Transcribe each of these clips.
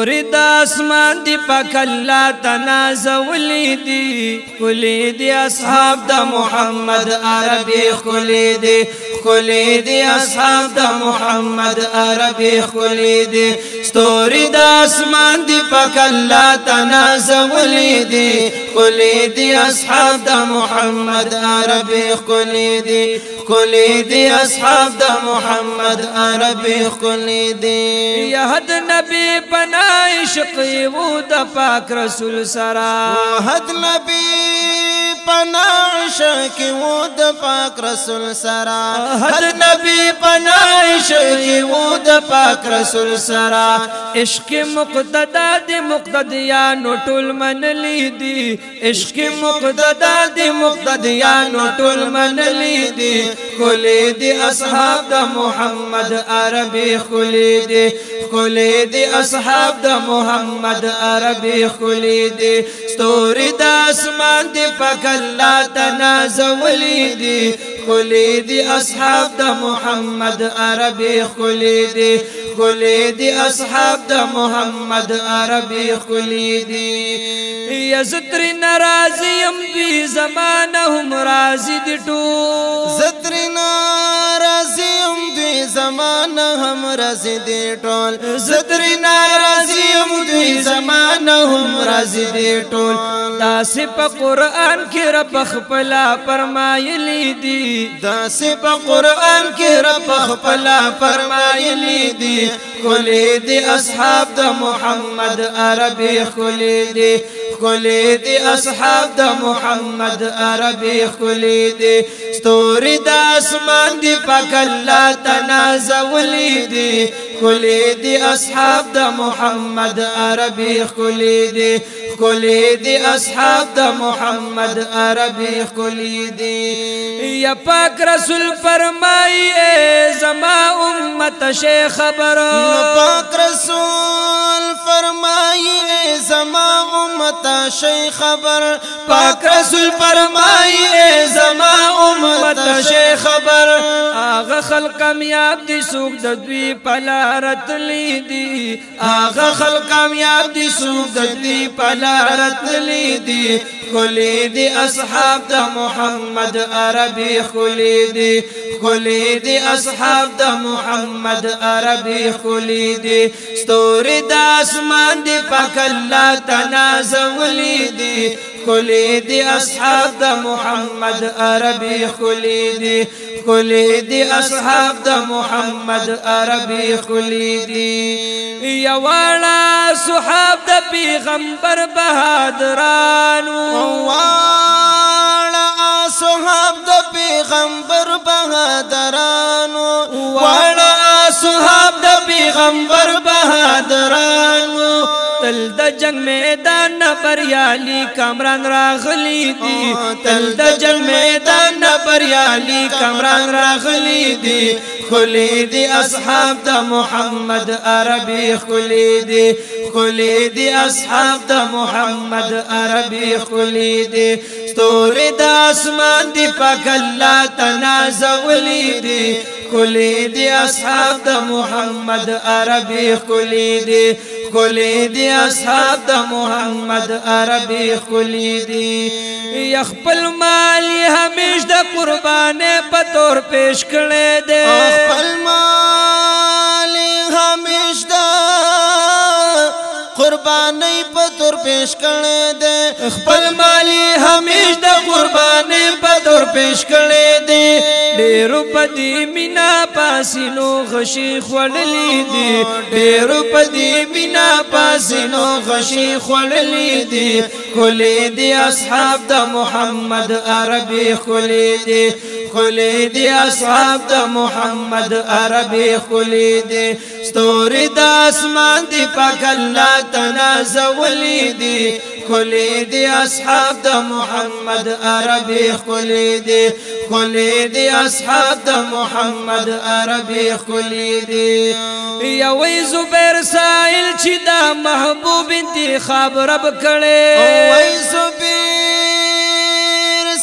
ستوري د اسمان دی پاک الله تنازولی دی خلی دی اصحاب د محمد عربی خلی دی اصحاب د محمد عربی خلی دی ستوري د اسمان دی پاک الله تنازولی دی خلی دی اصحاب د محمد عربی خلی دی اصحاب د محمد عربی خلی دی یهد نبی پنا عشق و د پاک رسول سرا حد نبی پنا عشق و د پاک رسول سرا حد نبی پنا عشق و د پاک رسول سرا عشق مقتدا د مقتدیانو ټول منلی دی عشق مقتدا د مقتدیانو ټول منلی دی خلی دی اصحاب د محمد عربی خلی دی اصحاب د محمد عربی خلی دی ستوری د اسمان دی پاک الله تنازولی دی خلی دی اصحاب د محمد عربی خلی دی اصحاب د محمد عربی خلی دی یزتر ناراضیم دوی زمانه هم راضی دی ټول زتر ناراضیم دوی زمانه هم راضی دی ټول زتر ناراضیم دوی زمانه هم راضی دی ټول داسې په قرآن کې رب خپلا فرمایلی دی داسې په قرآن کې رب خپلا فرمایلی دی خلی دی اصحاب د محمد عربی خلی دی اصحاب د محمد عربی خلی دی ستوری د اسمان دی پاک الله تنازولی دی خلی دی اصحاب د محمد عربی خلی دی اصحاب د محمد عربی خلی دی یا پاک رسول فرمائی اے زما امت شے خبر پاک رسول فرمائی اے زما امت شے خبر پاک رسول فرمائی اے زما امت شے خبر آغا خلق کامیاب دی سوک د دوی پلارت لی دی آغا خلق کامیاب دی سوک د دوی پلارت لی دی خلی دی اصحاب د محمد عربی خلی دی اصحاب د محمد عربی خلی دی ستوری د اسمان دی پاک الله تنازولی دی خلی دی اصحاب د محمد عربی خلی دی اصحاب د محمد عربی خلی دی یوالا صحاب د پیغمبر بہادرانو والا صحاب د پیغمبر بہادرانو والا صحاب د پیغمبر بہادرانو تل د جنگ میدان بریالی کامران راغلی دی تل د جنگ میدان بریالی کامران راغلی دی خلی دی اصحاب د محمد عربی خلی دی اصحاب د محمد عربی خلی دی ستوری د اسمان دی پاک الله تنازولی دی خلی دی اصحاب د محمد عربی خلی دی اصحاب د محمد عربی خلی دی یخپل مالی همیش د قربانه په تور پیش کړي دي خپل مالی همیش د قربانی په تور پیش کړي دي خپل مالی همیش د قربانه په تور پیش کړي دي ډیرو پدی مینا پاسینو غشي خړلې دي ډیرو پدی مینا پاسینو غشي خړلې دي خلی دی اصحاب د محمد عربی خلی دی اصحاب د محمد عربی خلی دی ستوری د اسمان دی پاک الله تنازولی دی خلی دی اصحاب د محمد عربی خلی دی اصحاب د محمد عربی خلی دی یوی زبیر سائل چی دا محبوب انتخاب رب کړي وای زبیر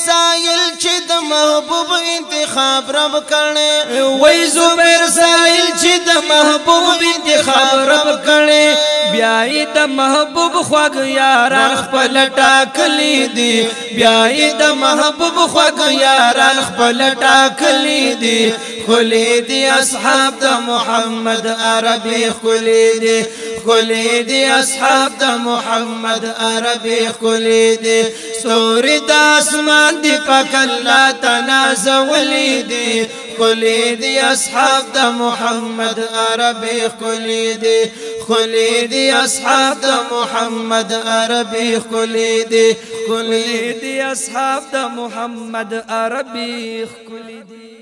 سائل چی دا محبوب انتخاب رب کړي وای زبیر سائل چې د محبوب انتخاب رب کړي بیا د محبوب خوږ یاران خپل ټاکلی دي بیا د محبوب خوږ یاران خپل ټاکلی دي خلی دي اصحاب د محمد عربي خلی دي خلی دي اصحاب د محمد عربي خلی دي ستوري د اسمان دي پاک الله تنازولي دي خلی دي اصحاب د محمد عربي خلی دي خلی دي اصحاب د محمد عربي خلی دي خلی دي اصحاب د محمد عربي خلی دي